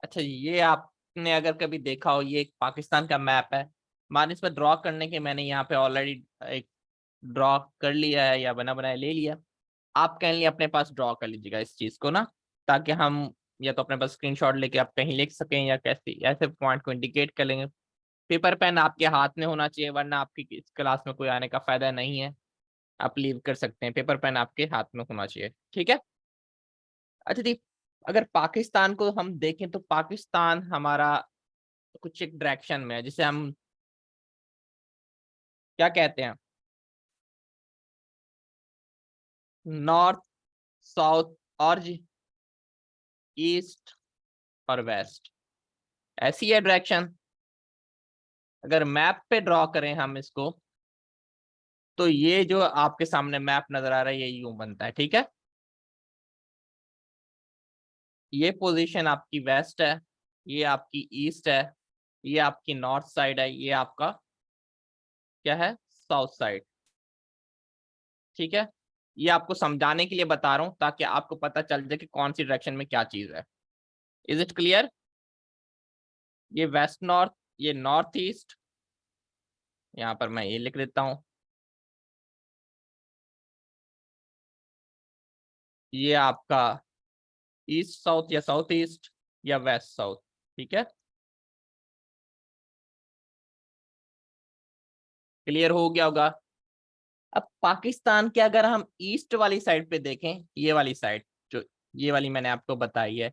अच्छा, ये आपने अगर कभी देखा हो, ये एक पाकिस्तान का मैप है। मान इस पर ड्रॉ करने के मैंने यहाँ पे ऑलरेडी एक ड्रॉ कर लिया है या बना बनाया ले लिया। आप कह लिए अपने पास ड्रॉ कर लीजिएगा इस चीज को ना, ताकि हम या तो अपने पास स्क्रीनशॉट लेके आप कहीं लिख सकें या कैसे ऐसे पॉइंट को इंडिकेट कर लेंगे। पेपर पेन आपके हाथ में होना चाहिए, वरना आपकी इस क्लास में कोई आने का फायदा नहीं है। आप लीव कर सकते हैं, पेपर पेन आपके हाथ में होना चाहिए, ठीक है। अच्छा जी, अगर पाकिस्तान को हम देखें तो पाकिस्तान हमारा कुछ एक डायरेक्शन में है, जिसे हम क्या कहते हैं, नॉर्थ, साउथ और ईस्ट और वेस्ट, ऐसी है डायरेक्शन। अगर मैप पे ड्रॉ करें हम इसको, तो ये जो आपके सामने मैप नजर आ रहा है ये यूं बनता है, ठीक है। ये पोजीशन आपकी वेस्ट है, ये आपकी ईस्ट है, ये आपकी नॉर्थ साइड है, ये आपका क्या है, साउथ साइड, ठीक है। ये आपको समझाने के लिए बता रहा हूं ताकि आपको पता चल जाए कि कौन सी डायरेक्शन में क्या चीज है। Is it clear? ये वेस्ट नॉर्थ, ये नॉर्थ ईस्ट, यहाँ पर मैं ये लिख देता हूँ, ये आपका ईस्ट साउथ या साउथ ईस्ट या वेस्ट साउथ, ठीक है। क्लियर हो गया होगा। अब पाकिस्तान के अगर हम ईस्ट वाली साइड पे देखें, ये वाली साइड जो ये वाली मैंने आपको बताई है,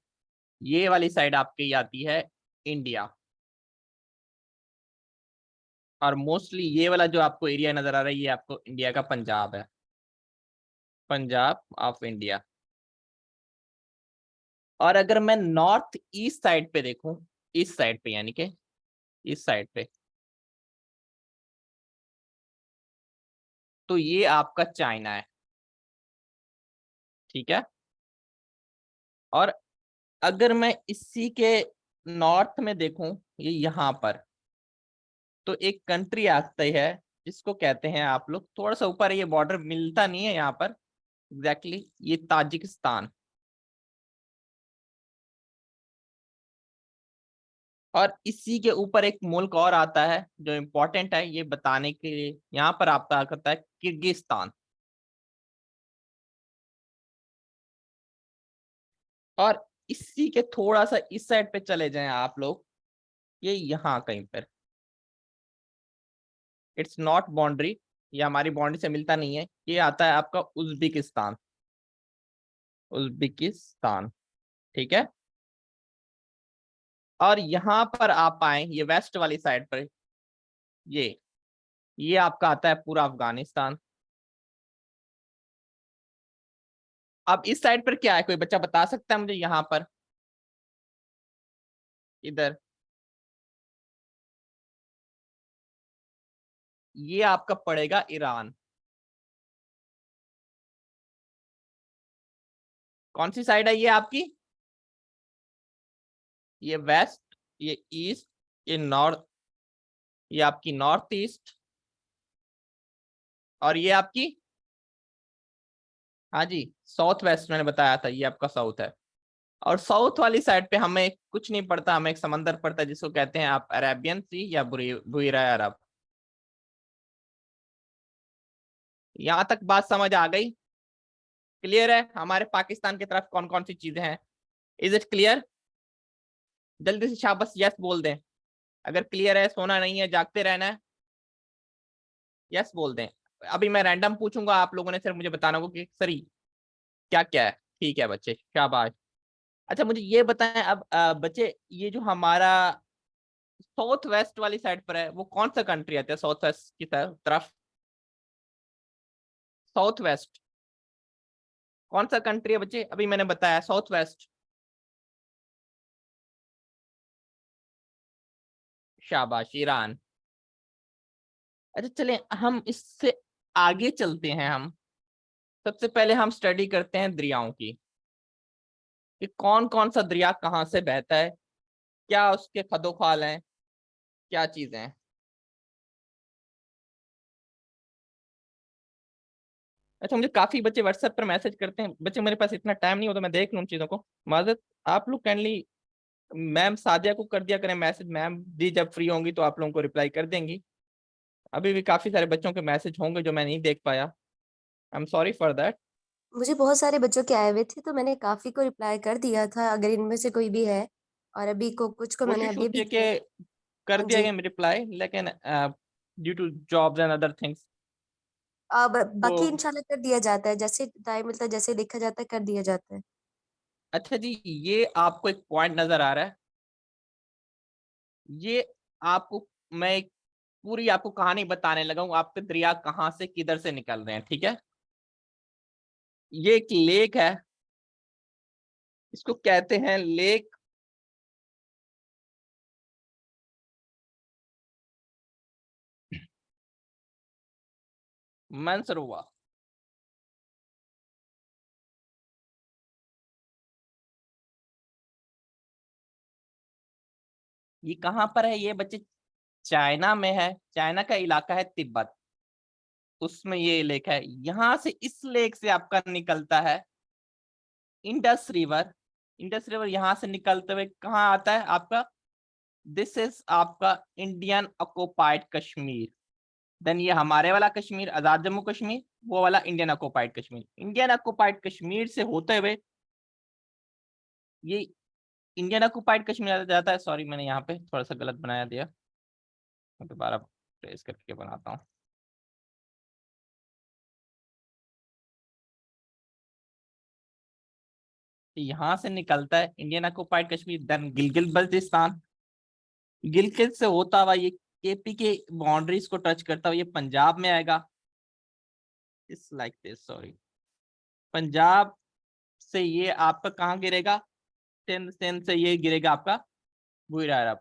ये वाली साइड आपकी आती है इंडिया। और मोस्टली ये वाला जो आपको एरिया नजर आ रहा है ये आपको इंडिया का पंजाब है, पंजाब ऑफ इंडिया। और अगर मैं नॉर्थ ईस्ट साइड पे देखूं, इस साइड पे यानी कि इस साइड पे, तो ये आपका चाइना है, ठीक है। और अगर मैं इसी के नॉर्थ में देखूं, ये यहाँ पर, तो एक कंट्री आती है जिसको कहते हैं आप लोग, थोड़ा सा ऊपर, ये बॉर्डर मिलता नहीं है यहाँ पर एग्जैक्टली exactly, ये ताजिकिस्तान। और इसी के ऊपर एक मुल्क और आता है जो इम्पोर्टेंट है ये बताने के लिए, यहाँ पर आपका करता है किर्गिस्तान। और इसी के थोड़ा सा इस साइड पे चले जाएं आप लोग, ये यहाँ कहीं पर, इट्स नॉट बाउंड्री, ये हमारी बाउंड्री से मिलता नहीं है, ये आता है आपका उज्बेकिस्तान, उज्बेकिस्तान, ठीक है। और यहाँ पर आप आए, ये वेस्ट वाली साइड पर, ये आपका आता है पूरा अफगानिस्तान। अब इस साइड पर क्या है, कोई बच्चा बता सकता है मुझे, यहाँ पर इधर, ये आपका पड़ेगा ईरान। कौन सी साइड है ये आपकी, ये वेस्ट, ये ईस्ट, ये नॉर्थ, ये आपकी नॉर्थ ईस्ट, और ये आपकी, हाँ जी, साउथ वेस्ट मैंने बताया था, ये आपका साउथ है। और साउथ वाली साइड पे हमें कुछ नहीं पड़ता, हमें एक समंदर पड़ता है जिसको कहते हैं आप अरेबियन सी या बुइरा अरब। यहां तक बात समझ आ गई? क्लियर है हमारे पाकिस्तान की तरफ कौन कौन सी चीजें हैं? Is it clear? जल्दी से शाबाश यस बोल दें अगर क्लियर है, सोना नहीं है, जागते रहना है, यस बोल दें। अभी मैं रैंडम पूछूंगा, आप लोगों ने सिर्फ मुझे बताना होगा कि सर क्या क्या है, ठीक है बच्चे, शाबाश। अच्छा मुझे ये बताएं अब, बच्चे, ये जो हमारा साउथ वेस्ट वाली साइड पर है वो कौन सा कंट्री आता है साउथ वेस्ट की तरफ? साउथ वेस्ट कौन सा कंट्री है बच्चे, अभी मैंने बताया साउथ वेस्ट, शाबाश, ईरान। अच्छा चलें हम इससे आगे चलते हैं, हम सबसे पहले हम स्टडी करते हैं दरियाओं की, कि कौन कौन सा दरिया कहाँ से बहता है, क्या उसके खदोखाल हैं, क्या चीजें हैं। अच्छा मुझे काफी बच्चे व्हाट्सएप पर मैसेज करते हैं, बच्चे मेरे पास इतना टाइम नहीं होता मैं देख लूँ उन चीजों को, माजरत, आप लोग काइंडली मैम सादिया को कर दिया करें मैसेज, मैम जी जब फ्री होंगी तो आप लोगों को रिप्लाई कर देंगी। अभी भी काफी सारे बच्चों के मैसेज होंगे जो मैं नहीं देख पाया, I am sorry for that. मुझे बहुत सारे बच्चों के आए हुए थे तो मैंने काफी को रिप्लाई कर दिया था, अगर इनमें से कोई भी है। और अभी को कुछ को मैंने कोशिश अभी भी कीजिए किया। कि कर हाँ दिया जी। गया रिप्लाई, लेकिन due to jobs and other things. अब तो बाकी इंशाल्लाह कर दिया जाता है, जैसे टाइम मिलता है, जैसे देखा जाता है कर दिया जाता है। अच्छा जी, ये आपको एक पॉइंट नजर आ रहा है, ये आपको मैं एक पूरी आपको कहानी बताने लगा हूँ, आपके दरिया कहाँ से किधर से निकल रहे हैं, ठीक है। ये एक लेक है, इसको कहते हैं लेक मनसरोवर। ये कहाँ पर है ये बच्चे? चाइना में है, चाइना का इलाका है तिब्बत, उसमें ये लेक है। यहां से इस लेक से आपका निकलता है इंडस रिवर। इंडस रिवर यहां से निकलते हुए कहाँ आता है आपका? दिस इज आपका इंडियन ऑक्युपाइड कश्मीर। देन ये हमारे वाला कश्मीर आजाद जम्मू कश्मीर, वो वाला Indian occupied Kashmir. Indian occupied Kashmir से होते हुए ये इंडियन ऑक्युपाइड कश्मीर आ जाता है। सॉरी मैंने यहाँ पे थोड़ा सा गलत बनाया दिया, मैं दोबारा ट्रेस करके बनाता हूँ। यहाँ से निकलता है Indian occupied Kashmir, then Gilgit Baltistan, Gilgit से होता हुआ ये केपी के बाउंड्रीज को टच करता हुआ ये पंजाब में आएगा। इस लाइक दिस, सॉरी, पंजाब से ये आपका कहाँ गिरेगा? सिंध, सिंध से ये गिरेगा आपका भुईरा अरब।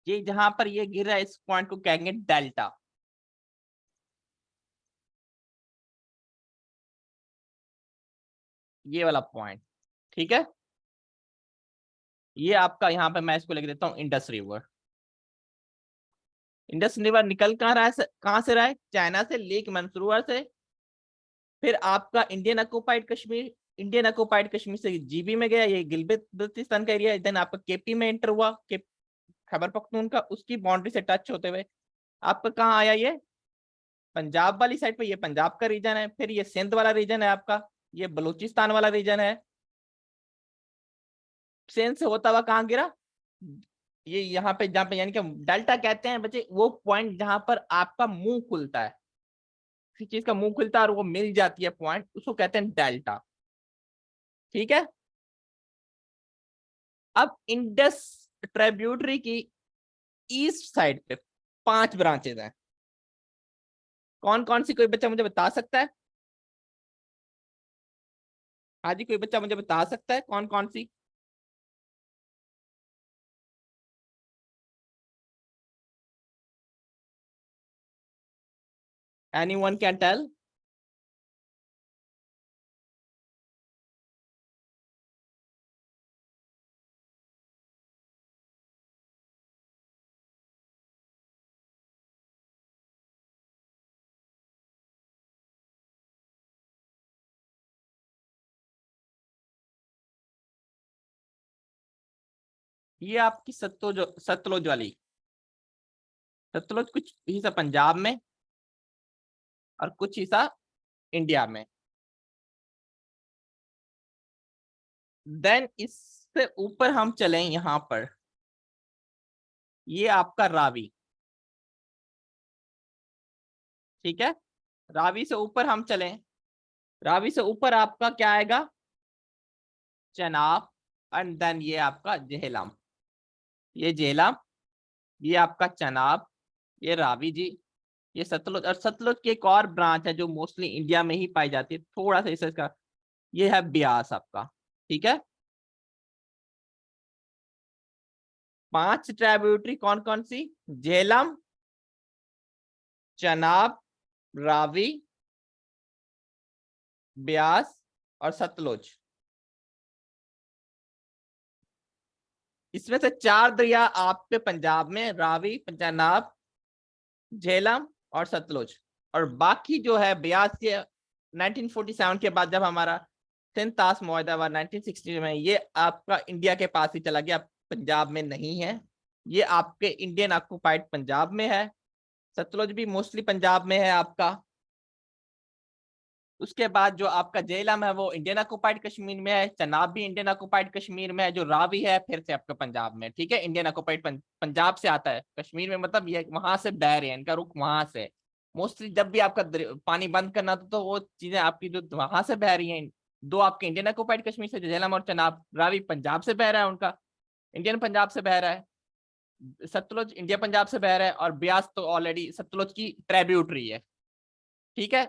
ये जहां पर ये गिर रहा है इस पॉइंट को कहेंगे डेल्टा। ये वाला पॉइंट, ठीक है। ये आपका यहाँ पे मैं इसको लिख देता हूँ इंडस रिवर। इंडस रिवर निकल कहाँ रहा है, कहाँ से रहा है? चाइना से, लेक मंसूर से, फिर आपका Indian occupied Kashmir, Indian occupied Kashmir से जीबी में गया, ये गिलगित बल्तिस्तान का एरिया, देन आपका केपी में एंटर हुआ, के खैबर पख्तूनख्वा उसकी बाउंड्री से टच होते हुए आपका कहाँ आया? ये पंजाब वाली साइड पे, ये पंजाब का रीजन है। फिर ये सिंध वाला रीजन है आपका, ये बलूचिस्तान वाला रीजन है। सिंध से होता हुआ कहाँ गिरा? ये यहाँ पे, जहाँ पे यानी कि डेल्टा कहते हैं बच्चे वो पॉइंट जहां पर आपका मुंह खुलता है, किसी चीज का मुंह खुलता है और वो मिल जाती है पॉइंट, उसको कहते हैं डेल्टा, ठीक है। अब इंडस ट्रिब्यूटरी की ईस्ट साइड पे 5 ब्रांचेज हैं। कौन कौन सी, कोई बच्चा मुझे बता सकता है? हाँ जी, कोई बच्चा मुझे बता सकता है कौन कौन सी? Anyone can tell? ये आपकी सतलुज वाली, सतलुज कुछ हिस्सा पंजाब में और कुछ हिस्सा इंडिया में। देन इससे ऊपर हम चलें यहां पर, ये आपका रावी, ठीक है। रावी से ऊपर हम चलें, रावी से ऊपर आपका क्या आएगा? चनाब, एंड देन ये आपका जेहलम, ये जेहलम, ये आपका चनाब, ये रावी जी, ये सतलुज। और सतलुज की एक और ब्रांच है जो मोस्टली इंडिया में ही पाई जाती है, थोड़ा सा इसका, ये है ब्यास आपका, ठीक है। 5 ट्राइब्यूटरी कौन कौन सी? झेलम, चनाब, रावी, ब्यास और सतलुज। इसमें से 4 दरिया आपके पंजाब में, रावी, चनाब, झेलम और सतलुज। और बाकी जो है ब्यास के 1947 के बाद जब हमारा सिंध ताश मुआहदा हुआ 1960 में, ये आपका इंडिया के पास ही चला गया, पंजाब में नहीं है, ये आपके इंडियन ऑक्युपाइड पंजाब में है। सतलुज भी मोस्टली पंजाब में है आपका। उसके बाद जो आपका झेलम है वो इंडियन ऑक्युपाइड कश्मीर में है, चनाब भी इंडियन ऑक्युपाइड कश्मीर में है, जो रावी है फिर से आपका पंजाब में। ठीक है, इंडियन ऑक्युपाइड पंजाब से आता है कश्मीर में, मतलब ये वहां से बह रहे हैं, इनका रुख वहां से। मोस्टली जब भी आपका पानी बंद करना तो वो चीजें आपकी जो वहां से बह रही हैं, दो आपके इंडियन ऑक्युपाइड कश्मीर से, झेलम और चनाब। रावी पंजाब से बह रहा है उनका, इंडियन पंजाब से बह रहा है। सतलुज इंडिया पंजाब से बह रहा है, और ब्यास तो ऑलरेडी सतलुज की ट्रिब्यूटरी है। ठीक है।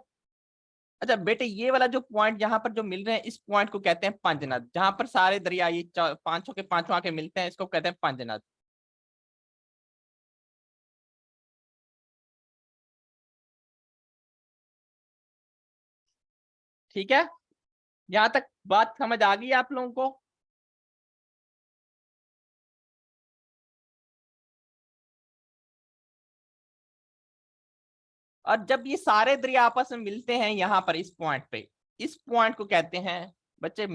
अच्छा बेटे, ये वाला जो पॉइंट यहाँ पर जो मिल रहे हैं, इस पॉइंट को कहते हैं पंजनद, जहां पर सारे दरिया ये पांचों के पांचों आके मिलते हैं, इसको कहते हैं पंजनद। ठीक है, यहां तक बात समझ आ गई आप लोगों को? और जब ये सारे दरिया आपस में मिलते हैं यहाँ पर इस पॉइंट पे, इस पॉइंट को कहते हैं बच्चे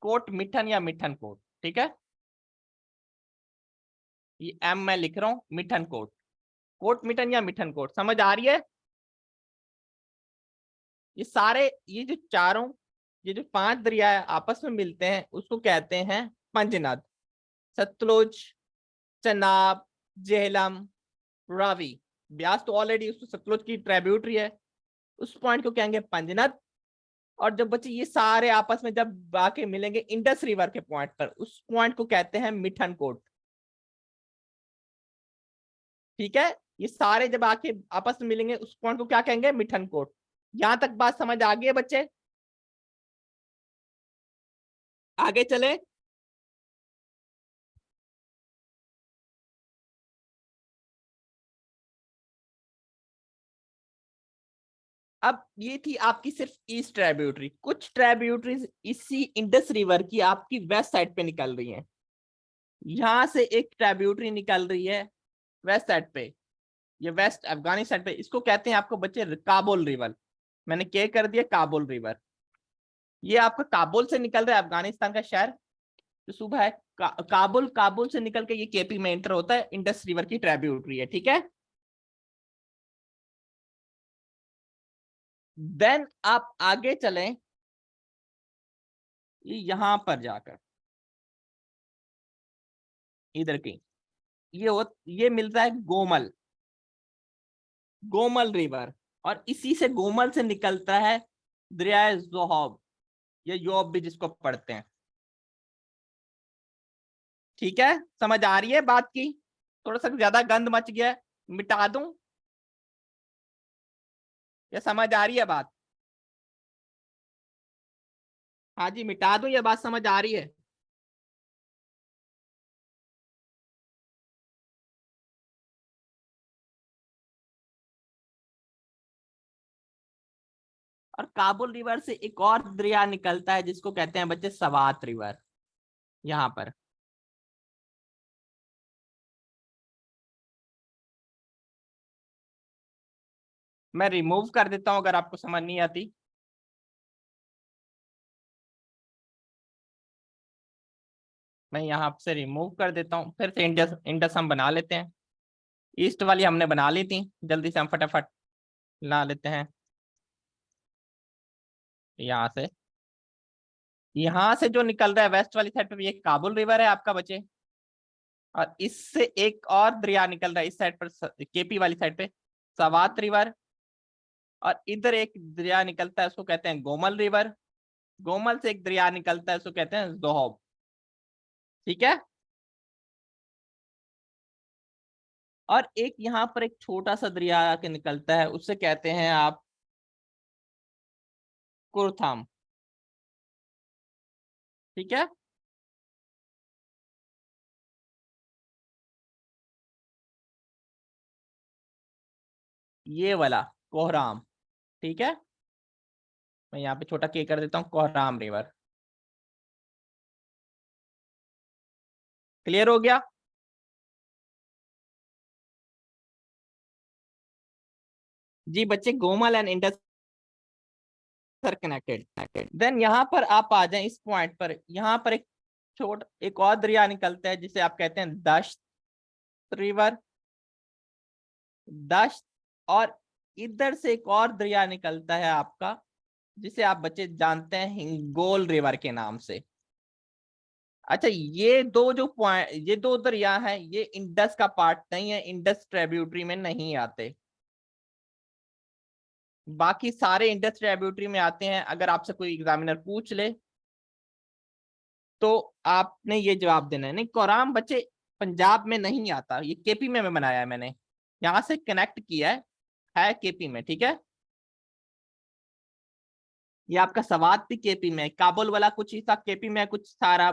कोट मिठन या मिठन कोट। ठीक है, ये एम मैं लिख रहा हूं, मिठन कोट। कोट मिठन या मिठन कोट, समझ आ रही है? ये सारे, ये जो चारों, ये जो पांच दरिया आपस में मिलते हैं उसको कहते हैं पंजनद। सतलुज, चनाब, झेलम, रावी। ब्यास तो ऑलरेडी उसको सतलुज की ट्रिब्यूटरी है, उस पॉइंट को कहेंगे पंजनद। और जब बच्चे ये सारे आपस में जब आके मिलेंगे इंडस रिवर के पॉइंट पर, उस पॉइंट को कहते हैं मिठन कोट। ठीक है, ये सारे जब आके आपस में मिलेंगे उस पॉइंट को क्या कहेंगे? मिठन कोट। यहां तक बात समझ आ गई है बच्चे? आगे चले। अब ये थी आपकी सिर्फ ईस्ट ट्रिब्यूटरी। कुछ ट्रिब्यूटरीज इसी इंडस रिवर की आपकी वेस्ट साइड पे निकल रही हैं। यहां से एक ट्रिब्यूटरी निकल रही है वेस्ट साइड पे, ये वेस्ट अफगानिस्तान पे, इसको कहते हैं आपको बच्चे काबुल रिवर। मैंने क्या कर दिया? काबुल रिवर। ये आपका काबुल से निकल रहा है, अफगानिस्तान का शहर जो सूबा है काबुल। काबुल से निकल के ये केपी में एंटर होता है, इंडस रिवर की ट्रिब्यूटरी है। ठीक है, देन आप आगे चलें यहां पर जाकर, इधर की ये मिलता है गोमल, गोमल रिवर। और इसी से गोमल से निकलता है दरिया जोहब, या योब भी जिसको पढ़ते हैं। ठीक है, समझ आ रही है बात की? थोड़ा सा ज्यादा गंद मच गया है, मिटा दूं या समझ आ रही है बात? हाँ जी, मिटा दूं या बात समझ आ रही है? और काबुल रिवर से एक और दरिया निकलता है जिसको कहते हैं बच्चे सवात रिवर। यहाँ पर मैं रिमूव कर देता हूं अगर आपको समझ नहीं आती। मैं यहाँ से रिमूव कर देता हूँ, फिर से इंडस इंडस हम बना लेते हैं। ईस्ट वाली हमने बना ली थी, जल्दी से हम फटाफट ला लेते हैं। यहाँ से, यहाँ से जो निकल रहा है वेस्ट वाली साइड पे, ये काबुल रिवर है आपका बच्चे। और इससे एक और दरिया निकल रहा है इस साइड पर, केपी वाली साइड पे, सवात रिवर। और इधर एक दरिया निकलता है, उसको कहते हैं गोमल रिवर। गोमल से एक दरिया निकलता है, उसको कहते हैं जोहब। ठीक है, और एक यहाँ पर एक छोटा सा दरिया आके निकलता है, उससे कहते हैं आप कुरथाम। ठीक है, ये वाला कोहराम। ठीक है, मैं यहाँ पे छोटा के कर देता हूँ, कोहराम रिवर। क्लियर हो गया? जी बच्चे, Gomal and Indus are connected. Then यहाँ पर आप आ जाएं इस पॉइंट पर, यहाँ पर एक छोटा एक और दरिया निकलता है जिसे आप कहते हैं दश्त रिवर, दश्त। और इधर से एक और दरिया निकलता है आपका, जिसे आप बच्चे जानते हैं हिंगोल रिवर के नाम से। अच्छा, ये दो जो पॉइंट, ये दो दरिया हैं, ये इंडस का पार्ट नहीं है, इंडस ट्रिब्यूटरी में नहीं आते। बाकी सारे इंडस ट्रिब्यूटरी में आते हैं। अगर आपसे कोई एग्जामिनर पूछ ले तो आपने ये जवाब देना है। नहीं, कोराम बच्चे पंजाब में नहीं आता, ये केपी में मैं बनाया है मैंने, यहां से कनेक्ट किया है केपी में, ठीक है। ये आपका सवात भी केपी में, काबुल वाला कुछ हिस्सा केपी में, कुछ सारा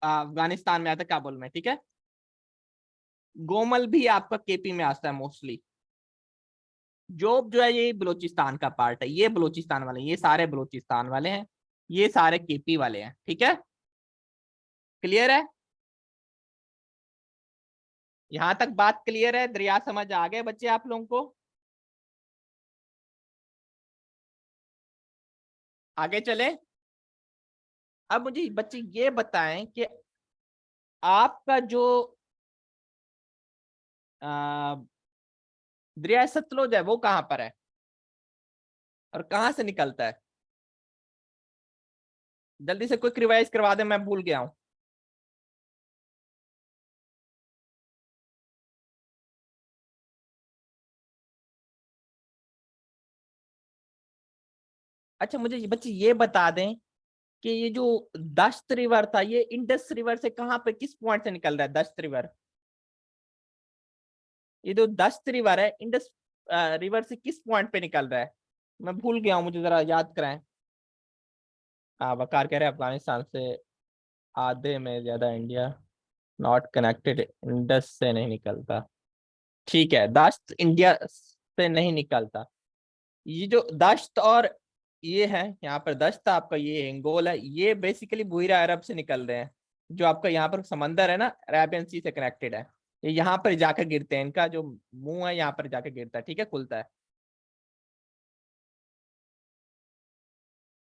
अफगानिस्तान में आता है, काबुल में, ठीक है। गोमल भी आपका केपी में आता है मोस्टली। जोब जो है ये बलूचिस्तान का पार्ट है, ये बलूचिस्तान वाले, ये सारे बलूचिस्तान वाले हैं, ये सारे केपी वाले हैं, ठीक है। क्लियर है? यहां तक बात क्लियर है? दरिया समझ आ गए बच्चे आप लोगों को? आगे चले। अब मुझे बच्चे ये बताएं कि आपका जो दरिया सतलुज है वो कहां पर है और कहां से निकलता है? जल्दी से क्विक रिवाइज करवा दे, मैं भूल गया हूं। अच्छा, मुझे बच्चे ये बता दें कि ये जो दश्त रिवर था, ये इंडस रिवर से कहां पे, किस पॉइंट से निकल रहा है दश्त रिवर? ये जो दश्त रिवर है, इंडस रिवर से किस पॉइंट पे निकल रहा है? मैं भूल गया हूं, मुझे जरा याद कराएं। हाँ, वकार कह रहे हैं अफगानिस्तान से आधे में ज्यादा इंडिया, नॉट कनेक्टेड, इंडस से नहीं निकलता। ठीक है, दश्त इंडिया से नहीं निकलता। ये जो दश्त और ये है, यहाँ पर दश्त आपका, ये हिंगोल है, ये बेसिकली बुहिरा अरब से निकल रहे हैं। जो आपका यहाँ पर समंदर है ना, अरेबियन सी से कनेक्टेड है, ये यहाँ पर जाकर गिरते हैं, इनका जो मुंह है यहाँ पर जाकर गिरता है, ठीक है, खुलता है।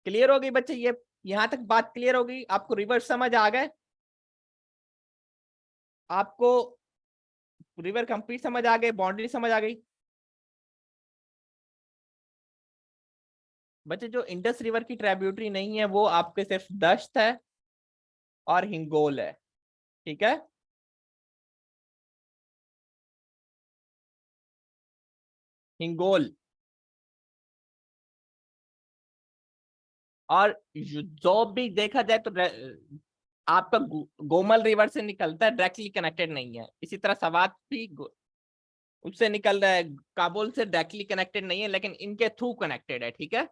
क्लियर हो गई बच्चे? ये यहाँ तक बात क्लियर हो गई आपको? रिवर्स समझ आ गए आपको? रिवर कंप्लीट समझ आ गए, बाउंड्री समझ आ गई? बच्चे जो इंडस रिवर की ट्रिब्यूटरी नहीं है वो आपके सिर्फ दश्त है और हिंगोल है, ठीक है। हिंगोल और जो भी देखा जाए तो आपका गोमल रिवर से निकलता है, डायरेक्टली कनेक्टेड नहीं है। इसी तरह सवात भी उससे निकल रहा है, काबुल से डायरेक्टली कनेक्टेड नहीं है, लेकिन इनके थ्रू कनेक्टेड है, ठीक है।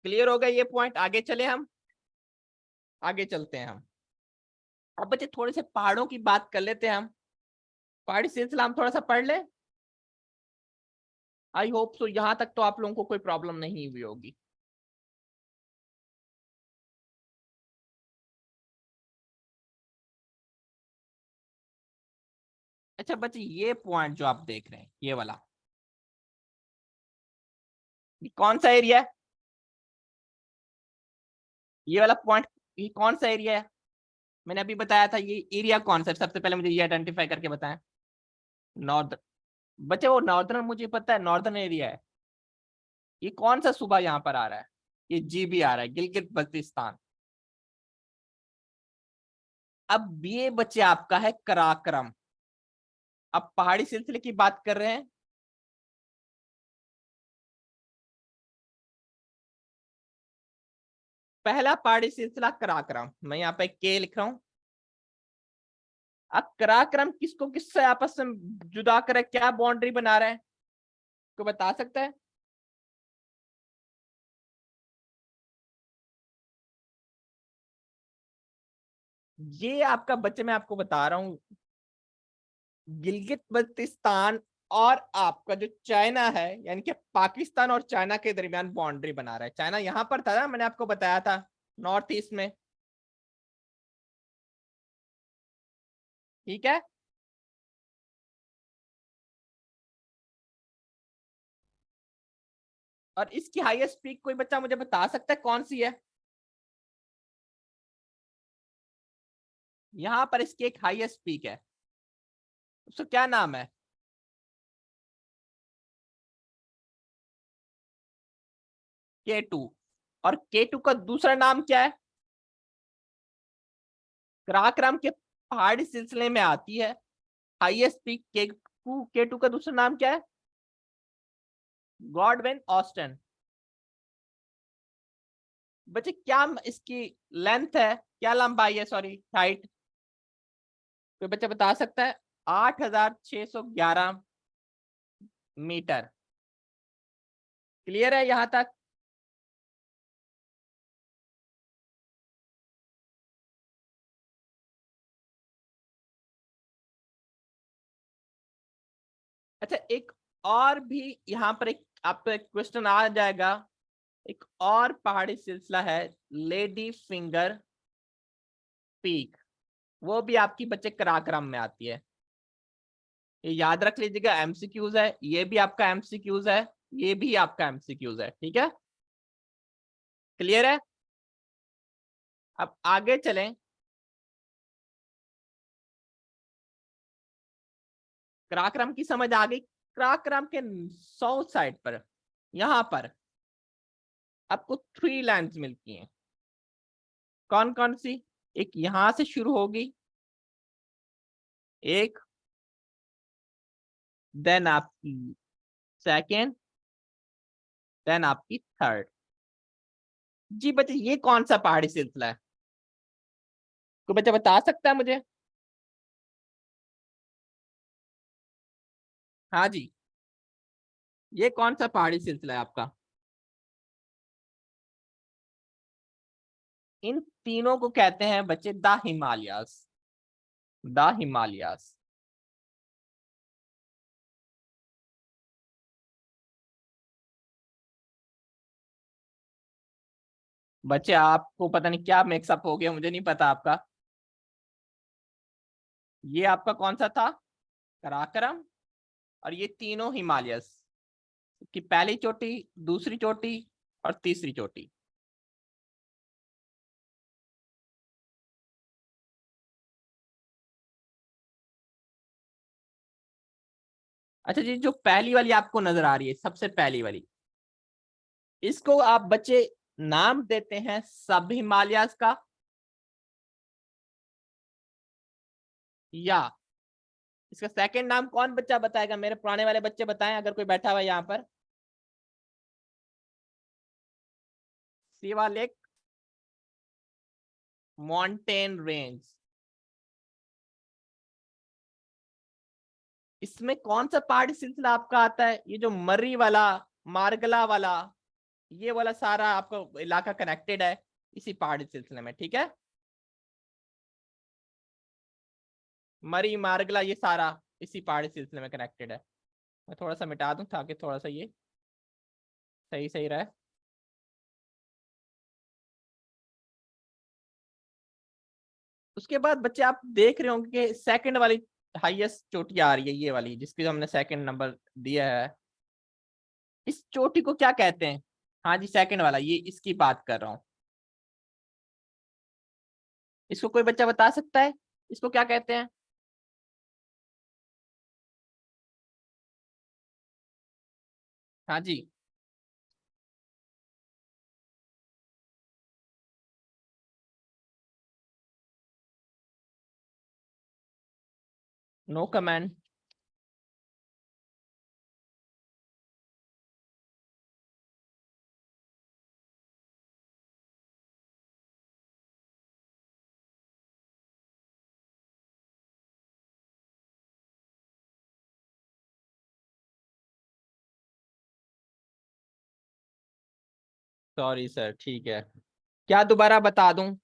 क्लियर हो गया ये पॉइंट? आगे चले हम, आगे चलते हैं हम। अब बच्चे थोड़े से पहाड़ों की बात कर लेते हैं हम। पहाड़ी सिलसिला हम थोड़ा सा पढ़ ले। आई होप सो यहां तक तो आप लोगों को कोई प्रॉब्लम नहीं हुई होगी। अच्छा बच्चे, ये पॉइंट जो आप देख रहे हैं, ये वाला, ये कौन सा एरिया है? ये वाला पॉइंट, ये कौन सा एरिया है? मैंने अभी बताया था, ये एरिया कौन सा है? सबसे पहले मुझे ये आइडेंटिफाई करके बताएं। नॉर्दर्न। बच्चे वो नॉर्दर्न मुझे पता है, नॉर्दर्न एरिया है। ये कौन सा सूबा यहाँ पर आ रहा है? ये जीबी आ रहा है, गिलगित बल्तिस्तान। अब ये बच्चे आपका है कराक्रम। अब पहाड़ी सिलसिले की बात कर रहे हैं। पहला पहाड़ी सिलसिला कराक्रम, मैं यहाँ पे के लिख रहा हूं। अब कराक्रम किसको किससे आपस में जुदा कर, क्या बाउंड्री बना रहा है, को बता सकता है? ये आपका बच्चे, मैं आपको बता रहा हूँ, गिलगित बल्तिस्तान और आपका जो चाइना है, यानी कि पाकिस्तान और चाइना के दरमियान बाउंड्री बना रहा है। चाइना यहां पर था ना, मैंने आपको बताया था, नॉर्थ ईस्ट में, ठीक है। और इसकी हाईएस्ट पीक कोई बच्चा मुझे बता सकता है कौन सी है? यहां पर इसकी एक हाईएस्ट पीक है, उसका क्या नाम है? K2। और K2 का दूसरा नाम क्या है? कराक्रम के पहाड़ी सिलसिले में आती है। हाईएस्ट पीक K2 का दूसरा नाम क्या है? Godwin Austen. बच्चे क्या इसकी लेंथ है, क्या लंबाई है, सॉरी हाइट, कोई बच्चा बता सकता है? 8611 मीटर। क्लियर है यहां तक? अच्छा, एक और भी यहाँ पर एक आपको एक क्वेश्चन आ जाएगा। एक और पहाड़ी सिलसिला है लेडी फिंगर पीक, वो भी आपकी बच्चे कराक्रम में आती है। ये याद रख लीजिएगा, एमसीक्यूज है, ये भी आपका एमसीक्यूज है, ये भी आपका एमसीक्यूज है, ठीक है? क्लियर है? अब आगे चलें। कराक्रम की समझ आ गई? कराक्रम के साउथ साइड पर यहां पर आपको 3 लाइन्स मिलती हैं। कौन कौन सी? एक यहां से शुरू होगी, एक, देन आपकी सेकेंड, देन आपकी थर्ड। जी बच्चे, ये कौन सा पहाड़ी सिलसिला है? कोई बच्चा बता सकता है मुझे? हाँ जी, ये कौन सा पहाड़ी सिलसिला है आपका? इन तीनों को कहते हैं बच्चे द हिमालयास। द हिमालयास। बच्चे आपको पता नहीं क्या मिक्सअप हो गया, मुझे नहीं पता आपका। ये आपका कौन सा था? कराकरम। और ये तीनों हिमालयस की पहली चोटी, दूसरी चोटी और तीसरी चोटी। अच्छा जी, जो पहली वाली आपको नजर आ रही है, सबसे पहली वाली, इसको आप बच्चे नाम देते हैं सब हिमालयास का, या इसका सेकंड नाम कौन बच्चा बताएगा? मेरे पुराने वाले बच्चे बताएं, अगर कोई बैठा हुआ है यहाँ पर। Shivalik mountain range. इसमें कौन सा पहाड़ी सिलसिला आपका आता है? ये जो मर्री वाला, मार्गला वाला, ये वाला सारा आपका इलाका कनेक्टेड है इसी पहाड़ी सिलसिले में, ठीक है? मरी, मार्गला, ये सारा इसी पहाड़ी सिलसिले में कनेक्टेड है। मैं थोड़ा सा मिटा दूं ताकि थोड़ा सा ये सही सही रहे। उसके बाद बच्चे आप देख रहे होंगे कि सेकंड वाली हाईएस्ट चोटी आ रही है, ये वाली जिसकी हमने सेकंड नंबर दिया है, इस चोटी को क्या कहते हैं? हाँ जी, सेकंड वाला, ये इसकी बात कर रहा हूँ। इसको कोई बच्चा बता सकता है इसको क्या कहते हैं? हाँ जी। No comment. सॉरी सर, ठीक है। क्या दोबारा बता दूं?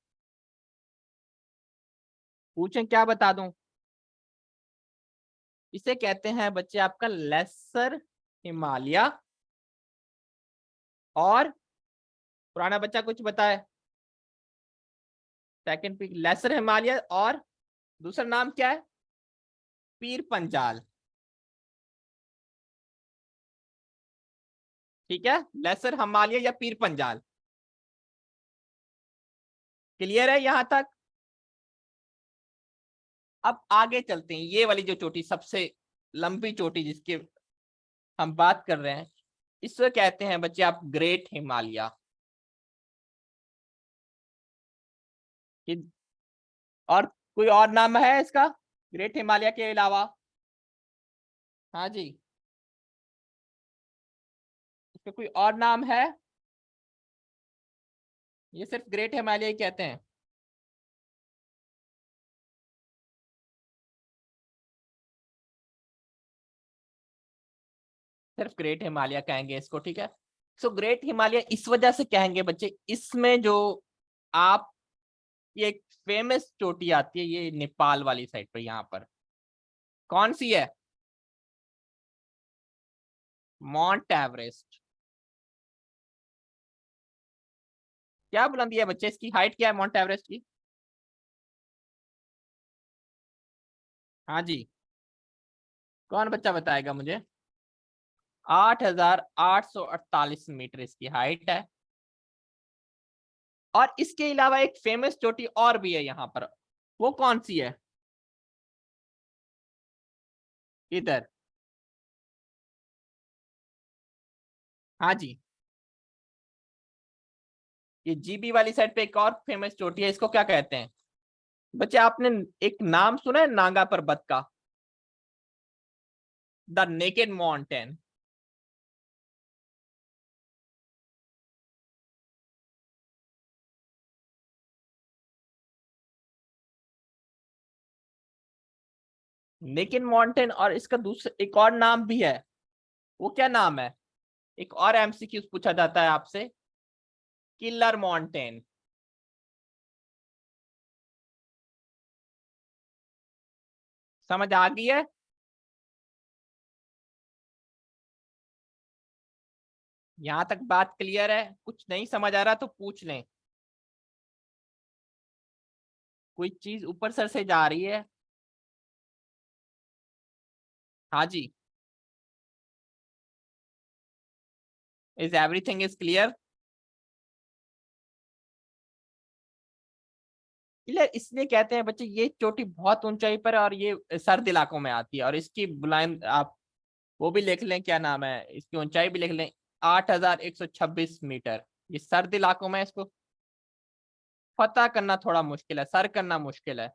पूछें क्या बता दूं? इसे कहते हैं बच्चे आपका लेसर हिमालय। और पुराना बच्चा कुछ बताए? सेकंड पीक लेसर हिमालय, और दूसरा नाम क्या है? पीर पंजाल। ठीक है, लेसर हिमालय या पीर पंजाल। क्लियर है यहां तक? अब आगे चलते हैं, ये वाली जो चोटी सबसे लंबी चोटी जिसके हम बात कर रहे हैं, इसको कहते हैं बच्चे आप ग्रेट हिमालय। और कोई और नाम है इसका ग्रेट हिमालय के अलावा? हाँ जी, इसका कोई और नाम है? ये सिर्फ ग्रेट हिमालय ही कहते हैं। सिर्फ ग्रेट हिमालय कहेंगे इसको, ठीक है। सो ग्रेट हिमालय इस वजह से कहेंगे बच्चे, इसमें जो आप ये एक फेमस चोटी आती है, ये नेपाल वाली साइड पर, यहाँ पर कौन सी है? Mount Everest. क्या बुलंदी है बच्चे इसकी, हाइट क्या है माउंट एवरेस्ट की? हाँ जी, कौन बच्चा बताएगा मुझे? 8,848 मीटर इसकी हाइट है। और इसके अलावा एक फेमस चोटी और भी है यहाँ पर, वो कौन सी है? इधर। हाँ जी, ये जीबी वाली साइड पे एक और फेमस चोटी है, इसको क्या कहते हैं बच्चे? आपने एक नाम सुना है नागा पर्वत का, the naked mountain? Naked mountain, और इसका दूसरा एक और नाम भी है, वो क्या नाम है? एक और एमसीक्यू पूछा जाता है आपसे, किलर माउंटेन। समझ आ गई है? यहां तक बात क्लियर है? कुछ नहीं समझ आ रहा तो पूछ लें। कोई चीज ऊपर सर से जा रही है? हाँ जी। Is everything is clear? Clear इसलिए कहते हैं बच्चे, ये चोटी बहुत ऊंचाई पर है और ये सर्द इलाकों में आती है, और इसकी बुलंद आप वो भी लिख लें, क्या नाम है, इसकी ऊंचाई भी लिख लें, 8,126 मीटर। ये सर्द इलाकों में, इसको फतह करना थोड़ा मुश्किल है, सर करना मुश्किल है।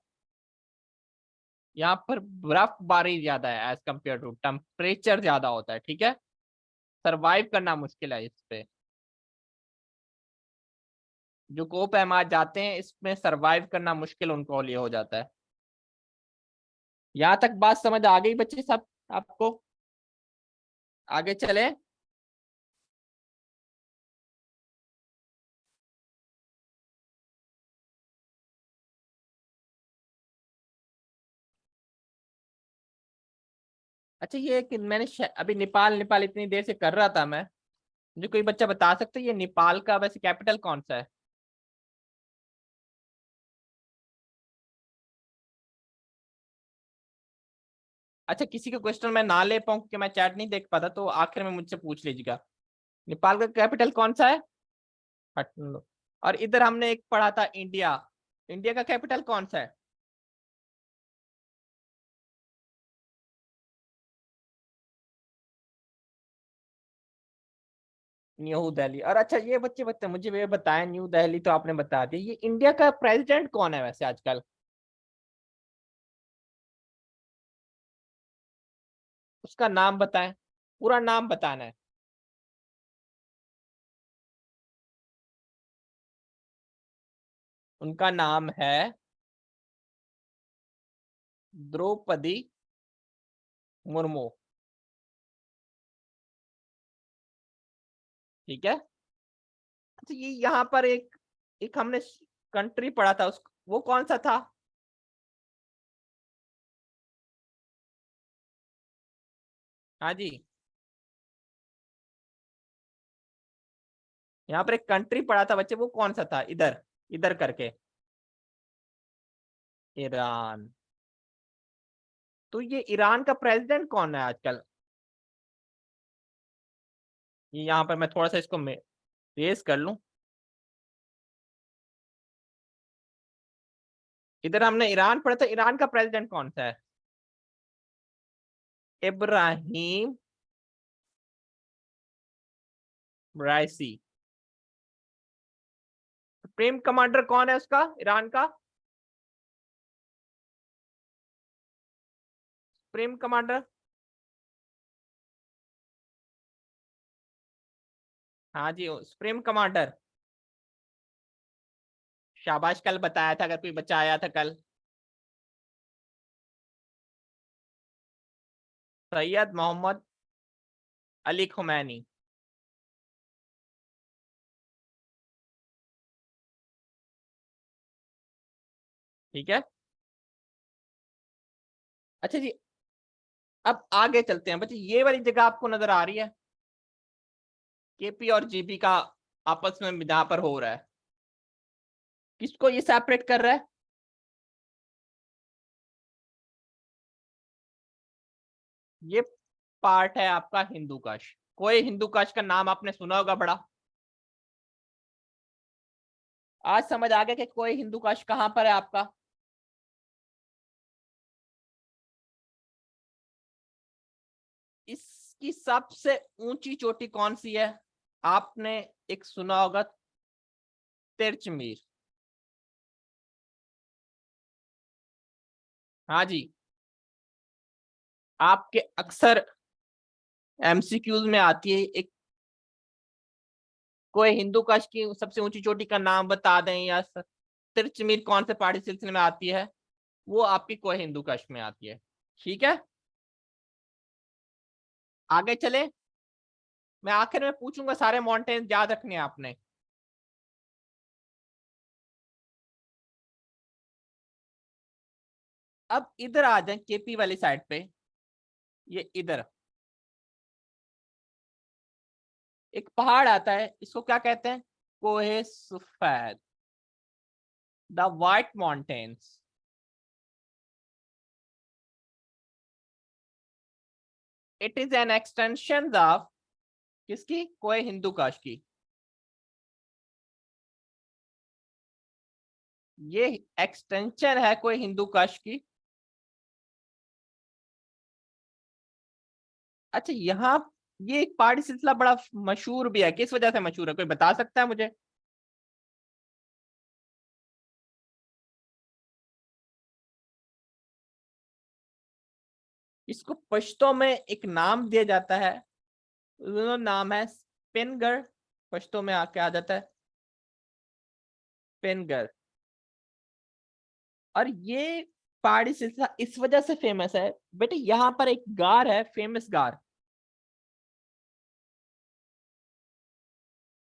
यहाँ पर बर्फबारी ज्यादा है एज कम्पेयर टू, टेम्परेचर ज्यादा होता है, ठीक है। सरवाइव करना मुश्किल है इस पे। जो को पैमा जाते हैं इसमें सरवाइव करना मुश्किल उनको लिए हो जाता है। यहाँ तक बात समझ आ गई बच्चे सब आपको? आगे चले। अच्छा, ये कि मैंने अभी नेपाल नेपाल इतनी देर से कर रहा था मैं, मुझे कोई बच्चा बता सकता है ये नेपाल का वैसे कैपिटल कौन सा है? अच्छा, किसी का क्वेश्चन मैं ना ले पाऊँ क्योंकि मैं चैट नहीं देख पाता, तो आखिर में मुझसे पूछ लीजिएगा। नेपाल का कैपिटल कौन सा है? काठमांडू। और इधर हमने एक पढ़ा था इंडिया, इंडिया का कैपिटल कौन सा है? न्यू दिल्ली। और अच्छा ये बच्चे बता, मुझे ये बताएं, न्यू दिल्ली तो आपने बता दिया, ये इंडिया का प्रेसिडेंट कौन है वैसे आजकल? उसका नाम बताएं, पूरा नाम बताना है। उनका नाम है द्रौपदी मुर्मू। ठीक है। अच्छा, ये यहाँ पर एक एक हमने कंट्री पढ़ा था, उस वो कौन सा था? हाँ जी, यहाँ पर एक कंट्री पढ़ा था बच्चे, वो कौन सा था? इधर, इधर करके, ईरान। तो ये ईरान का प्रेसिडेंट कौन है आजकल? यहाँ पर मैं थोड़ा सा इसको रेस कर लूं। इधर हमने ईरान पढ़ा था, ईरान का प्रेसिडेंट कौन सा है? इब्राहिम राइसी। सुप्रीम कमांडर कौन है उसका, ईरान का? सुप्रीम कमांडर, हाँ जी सुप्रीम कमांडर। शाबाश, कल बताया था अगर कोई बच्चा आया था कल। सैयद मोहम्मद अली खुमैनी। ठीक है। अच्छा जी, अब आगे चलते हैं बच्चे। ये वाली जगह आपको नजर आ रही है, केपी और जीपी का आपस में जहां पर हो रहा है, किसको ये सेपरेट कर रहा है? ये पार्ट है आपका हिंदू काश। कोई हिंदू काश का नाम आपने सुना होगा बड़ा। आज समझ आ गया कि कोई हिंदू काश कहां पर है आपका। इसकी सबसे ऊंची चोटी कौन सी है? आपने एक सुना होगा, तिरचमीर। हाँ जी, आपके अक्सर एमसीक्यूज में आती है एक, कोई हिंदू काश की सबसे ऊंची चोटी का नाम बता दें, या तिरचमीर कौन से पहाड़ी सिलसिले में आती है, वो आपकी कोई हिंदू काश में आती है। ठीक है, आगे चले। मैं आखिर में पूछूंगा, सारे माउंटेन याद रखने हैं आपने। अब इधर आ जाए केपी वाली साइड पे, ये इधर एक पहाड़ आता है, इसको क्या कहते हैं? कोहे सफेद, the white mountains. It is an extension of किसकी? कोहे हिंदू काश की। ये एक्सटेंशन है कोई हिंदू काश की। अच्छा, यहाँ ये एक पहाड़ी सिलसिला बड़ा मशहूर भी है, किस वजह से मशहूर है, कोई बता सकता है मुझे? इसको पश्तो में एक नाम दिया जाता है, वो नाम है पिनगर। पश्तो में आके आ जाता है पिनगर। और ये पहाड़ी सिलसिला इस वजह से फेमस है बेटे, यहाँ पर एक गार है, फेमस गार।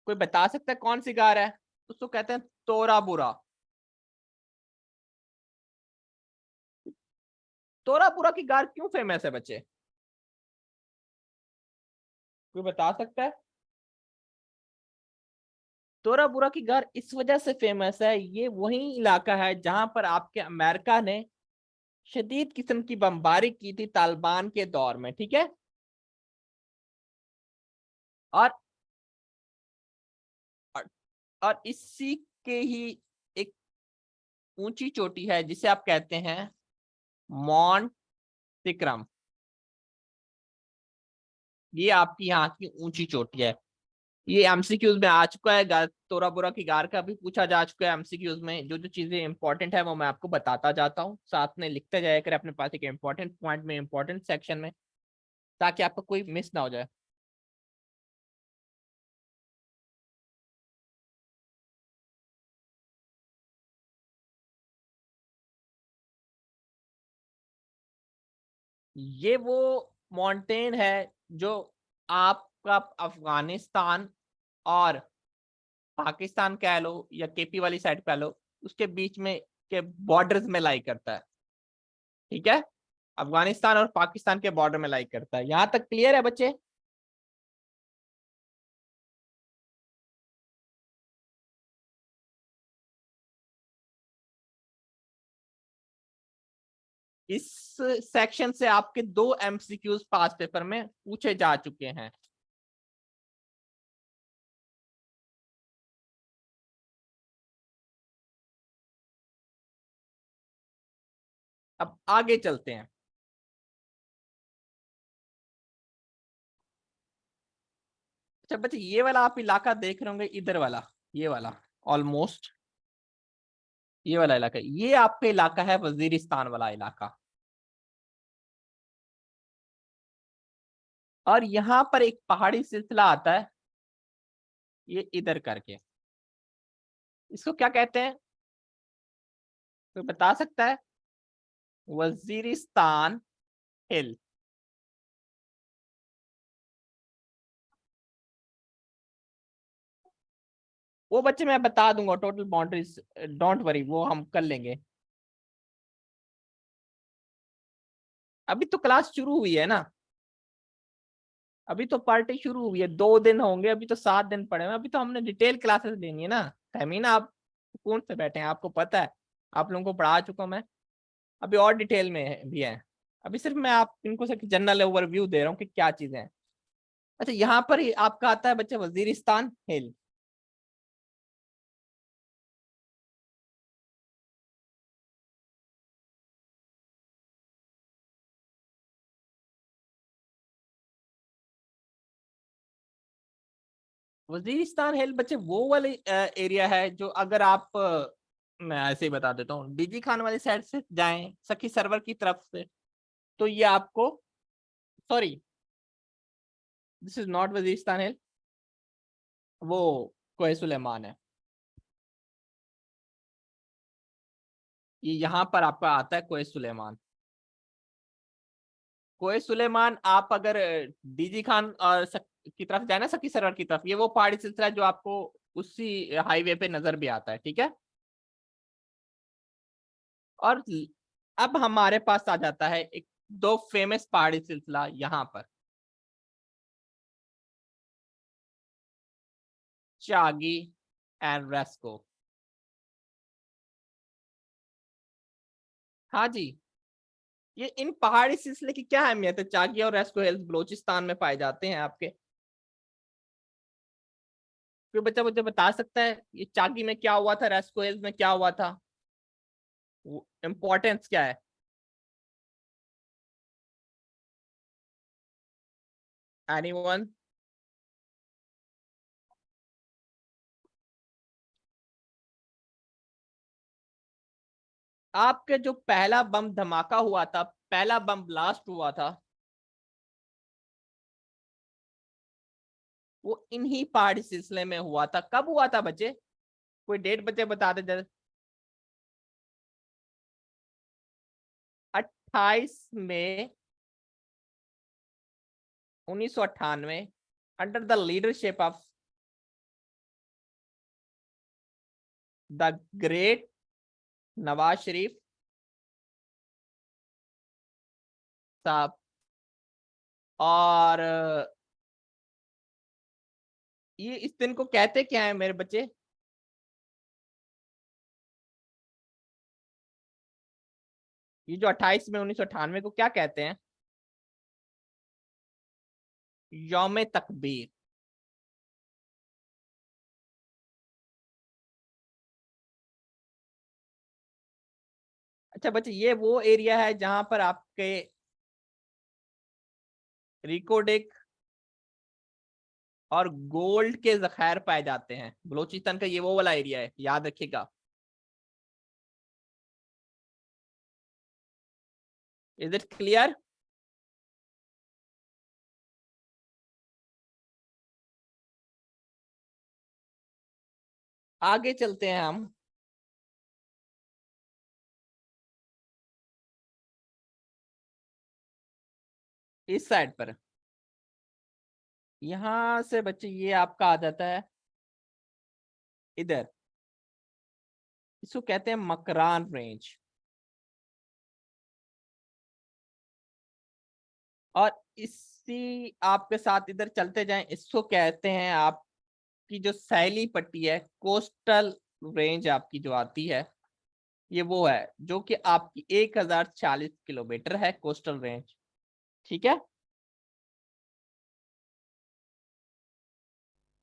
कोई बता सकता है कौन सी गार है? उसको कहते हैं तोरा बुरा। तोरा बुरा की गार क्यों फेमस है बच्चे, कोई बता सकता है? तोरा बुरा की गार इस वजह से फेमस है, ये वही इलाका है जहां पर आपके अमेरिका ने शदीद किस्म की बमबारी की थी तालिबान के दौर में। ठीक है, और और, और इसी के ही एक ऊंची चोटी है जिसे आप कहते हैं मॉन्ट सिक्रम। ये आपकी यहाँ की ऊंची चोटी है। ये एमसीक्यूज में आ चुका है, तोरा बोरा की गार का भी पूछा जा चुका है एमसीक्यूज में। जो जो चीजें इंपॉर्टेंट है वो मैं आपको बताता जाता हूँ, साथ में लिखते जाया कर अपने पास एक इंपॉर्टेंट पॉइंट में, इंपॉर्टेंट सेक्शन में, ताकि आपको कोई मिस ना हो जाए। ये वो माउंटेन है जो आपका अफगानिस्तान और पाकिस्तान कह लो या केपी वाली साइड कह लो, उसके बीच में के बॉर्डर्स में लाई करता है। ठीक है, अफगानिस्तान और पाकिस्तान के बॉर्डर में लाई करता है। यहां तक क्लियर है बच्चे? इस सेक्शन से आपके 2 एमसीक्यूज पास पेपर में पूछे जा चुके हैं। अब आगे चलते हैं। अच्छा बच्चे, ये वाला आप इलाका देख रहे होंगे, इधर वाला, ये वाला, ऑलमोस्ट ये वाला इलाका, ये आपका इलाका है वजीरिस्तान वाला इलाका। और यहाँ पर एक पहाड़ी सिलसिला आता है, ये इधर करके, इसको क्या कहते हैं, कोई बता सकता है? वजीरिस्तान हिल। वो बच्चे मैं बता दूंगा टोटल बाउंड्रीज, डोंट वरी, वो हम कर लेंगे। अभी तो क्लास शुरू हुई है ना, अभी तो पार्टी शुरू हुई है, 2 दिन होंगे, अभी तो 7 दिन पड़े हैं, अभी तो हमने डिटेल क्लासेस लेनी है ना। तहमीना, आप सुकून से बैठे हैं, आपको पता है, आप लोगों को पढ़ा चुका हूं मैं, अभी और डिटेल में भी है। अभी सिर्फ मैं आप इनको से जनरल ओवरव्यू दे रहा हूँ कि क्या चीजें हैं। अच्छा, यहाँ पर ही आपका आता है बच्चे वजीरिस्तान हिल। वजीरिस्तान हिल बच्चे वो वाले एरिया है जो, अगर आप मैं ऐसे ही बता देता हूँ, डीजी खान वाली साइड से जाएं सखी सरवर की तरफ से, तो ये आपको, sorry, this is not Waziristan hill, वो कोहे सुलेमान है। ये यहाँ पर आपका आता है कोहे सुलेमान। कोहे सुलेमान आप अगर डीजी खान और की तरफ जाए ना, सखी सरवर की तरफ, ये वो पहाड़ी सिलसिला है जो आपको उसी हाईवे पे नजर भी आता है, ठीक है। और अब हमारे पास आ जाता है एक दो फेमस पहाड़ी सिलसिला यहाँ पर, चागी एंड रेस्को। हाँ जी, ये इन पहाड़ी सिलसिले की क्या अहमियत है? चागी और रेस्को हिल्स बलोचिस्तान में पाए जाते हैं आपके। कोई बच्चा मुझे बता सकता है ये चागी में क्या हुआ था, रेस्को हिल्स में क्या हुआ था, इंपॉर्टेंस क्या है? एनीवन? आपके जो पहला बम धमाका हुआ था, पहला बम ब्लास्ट हुआ था, वो इन्हीं पहाड़ी सिलसिले में हुआ था। कब हुआ था बच्चे? कोई डेट बच्चे बता दे जरा। 28 मई 1998, under the leadership of the great Nawaz Sharif साहब। और ये इस दिन को कहते क्या है मेरे बच्चे? ये जो 28 मई 1998 को क्या कहते हैं? यौम तकबीर। अच्छा बच्चे, ये वो एरिया है जहां पर आपके रिकोडिक और गोल्ड के जखायर पाए जाते हैं। बलोचिस्तान का ये वो वाला एरिया है, याद रखिएगा। Is it clear? आगे चलते हैं हम इस साइड पर। यहां से बच्चे ये आपका आ जाता है इधर, इसको कहते हैं मकरान रेंज। और इसी आपके साथ इधर चलते जाएं, इसको कहते हैं आपकी जो सैली पट्टी है, कोस्टल रेंज आपकी जो आती है, ये वो है जो कि आपकी 1040 किलोमीटर है, कोस्टल रेंज, ठीक है।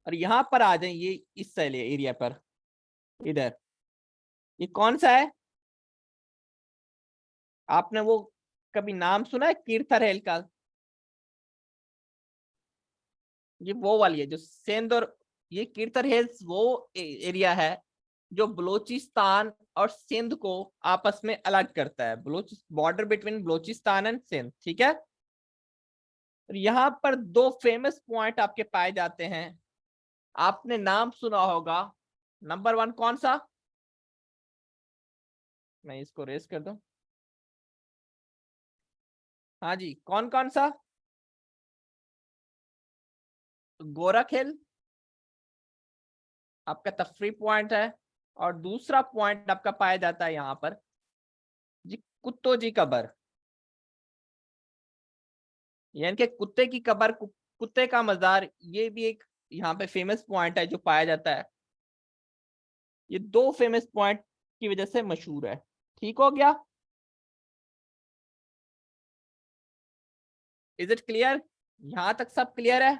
और यहाँ पर आ जाए, ये इस सैली एरिया पर, इधर, ये कौन सा है? आपने वो कभी नाम सुना है कीर्थर हिल का? ये वो वाली है जो सिंध और ये कीर्थर हिल्स वो एरिया है जो बलूचिस्तान और सिंध को आपस में अलग करता है, border between Balochistan and Sindh, ठीक है। तो यहाँ पर दो फेमस पॉइंट आपके पाए जाते हैं, आपने नाम सुना होगा। नंबर 1 कौन सा? मैं इसको रेस कर दूं। हाँ जी, कौन कौन सा? गोरख हिल आपका तफरी पॉइंट है, और दूसरा पॉइंट आपका पाया जाता है यहाँ पर जी कुत्तो जी कबर, यानी कि कुत्ते की कबर, कुत्ते का मजार, ये भी एक यहाँ पे फेमस पॉइंट है जो पाया जाता है। ये दो फेमस पॉइंट की वजह से मशहूर है। ठीक हो गया? Is it clear? यहां तक सब क्लियर है?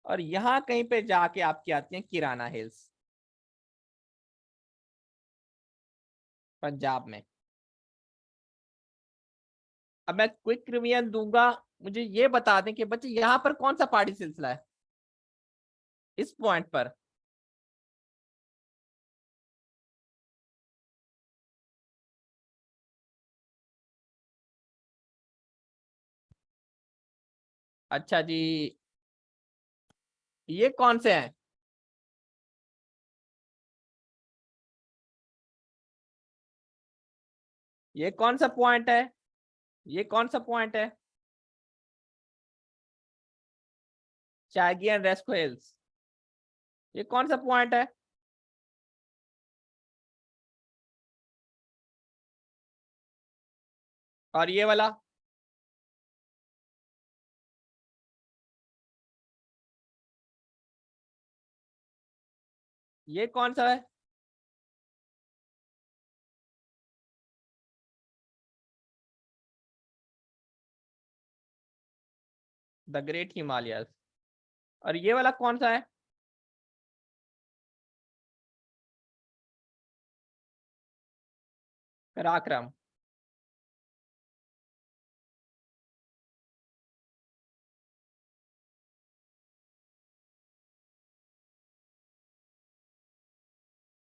और यहाँ कहीं पे जाके आपकी आती है किराना हिल्स, पंजाब में। अब मैं क्विक रिवीजन दूंगा, मुझे ये बता दें कि बच्चे यहाँ पर कौन सा पहाड़ी सिलसिला है इस पॉइंट पर? अच्छा जी, ये कौन से हैं? ये कौन सा पॉइंट है? ये कौन सा पॉइंट है? चागी एंड रेस्को हिल्स, ये कौन सा पॉइंट है? और ये वाला? ये कौन सा है? The great Himalayas. और ये वाला कौन सा है? पराक्रम।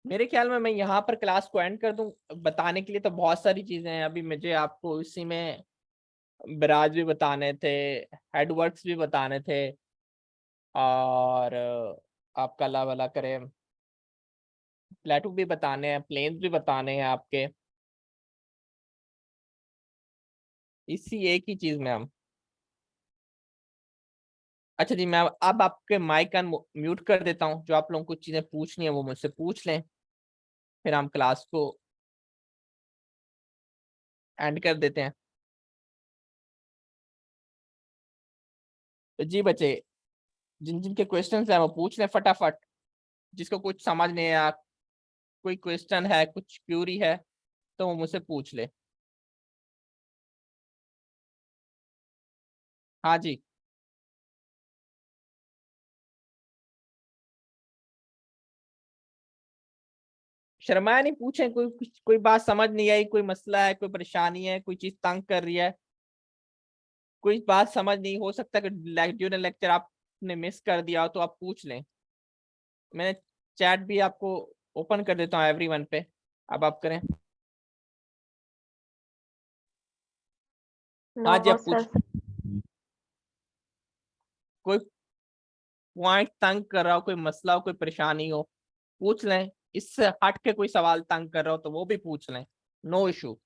मेरे ख्याल में मैं यहाँ पर क्लास को एंड कर दूं। बताने के लिए तो बहुत सारी चीजें हैं, अभी मुझे आपको इसी में ब्राज भी बताने थे, हेडवर्क्स भी बताने थे, और आपका अल्लाह भला करे प्लेटू भी बताने हैं, प्लेन्स भी बताने हैं आपके, इसी एक ही चीज में हम। अच्छा जी, मैं अब आपके माइक का म्यूट कर देता हूँ, जो आप लोगों को चीजें पूछनी है वो मुझसे पूछ लें, फिर हम क्लास को एंड कर देते हैं। तो जी बच्चे, जिन जिन के क्वेश्चन है वो पूछ लें फटाफट, जिसको कुछ समझ नहीं आया, कोई क्वेश्चन है, कुछ क्यूरी है, तो वो मुझसे पूछ ले। हाँ जी। शर्माया नहीं, पूछें, कोई बात समझ नहीं आई, कोई मसला है, कोई परेशानी है, कोई चीज तंग कर रही है, कोई बात समझ नहीं, हो सकता है कि ड्यूरिंग लेक्चर आपने मिस कर दिया हो, तो आप पूछ लें। मैंने चैट भी आपको ओपन कर देता हूँ एवरीवन पे, अब आप करें। हाँ जी, नो आप सर। पूछ, कोई पॉइंट तंग कर रहा हो, कोई मसला हो, कोई परेशानी हो, पूछ लें। इससे हट के कोई सवाल तंग कर रहा हो तो वो भी पूछ लें, नो इशू।